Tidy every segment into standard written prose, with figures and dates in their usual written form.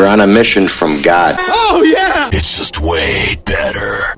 We're on a mission from God. Oh, yeah! It's just way better.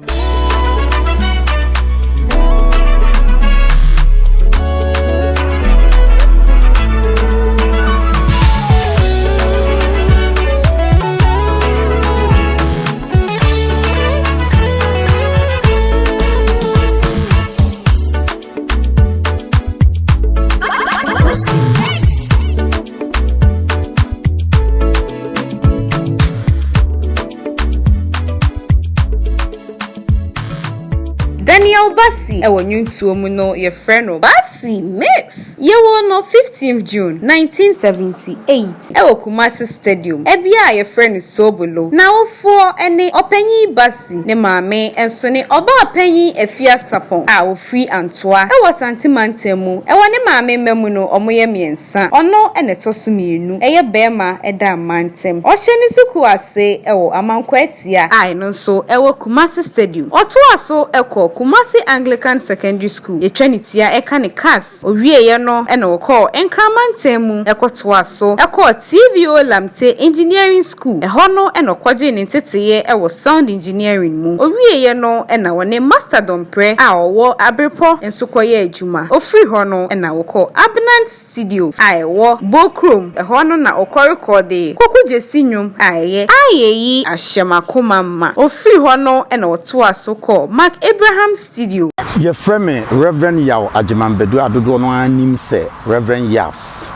Daniel Bassey ewo nyuntuo mu no ye friend Bassey mix ye wo no 15th June 1978 ewo Kumasi Stadium ebia ye friend Sobolo na wofo ene opanyi Bassey ne maame enso ne oba opanyi Afia Sapon a wo free Antoa ewo Santimantemu ewo ne maame memu no omoye miensa ono ene toso mienu eye bema eda mantem ohye ni suku ase ewo amankwatia a eno nso ewo Kumasi Stadium oto aso eko Kumasi Anglican Secondary School etwanitia eka ne CAS owieye no ena wokọ enkramantem ekoto aso eko TVO Lamte Engineering School eho no ena kwaje ne teteye ewo Sound Engineering mu owieye no ena wone Master Dompre a owo Abrepo ensokoye adwuma ofri ho no ena wokọ Abnant Studio a ewo Bokrom eho no na okọ record kokuje sinyum ayeyi ahyemakoma ma ofri ho no ena woto aso ko Mark Abraham Studio. Your friend Reverend Yaw Ajimambedu adodo no anim se Reverend Yaps.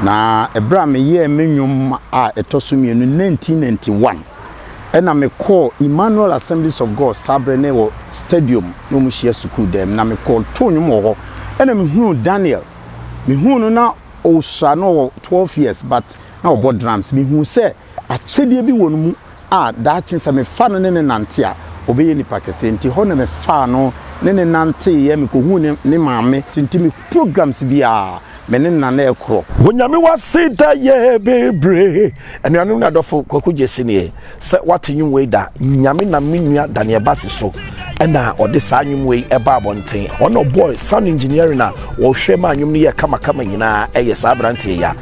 Na Abraham ye menwum a etosumienu 1991. Ena me call Emmanuel Assemblies of God Sabrene wo Stadium no mu hia school dem na me call to nwum wo. Ena me hunu Daniel. Me hunu na o sha no 12 years but na obo drums me hunu se achede bi wonu mu a da chinsa me fa no ne nante a obeye ni pakese nti ho na me fa no ne nante ye me ko hu ne maame tintimi programs bia me ne nana ekro Wonyame wasida ye bebre anuanu na dofo kokuje sine se watenyu we da nyame na menua Daniel Bassey so na ode sa nwum we eba abonten ono boy sound engineering na wo hwe ma nwum ne ye kama nyina eye sa brante ya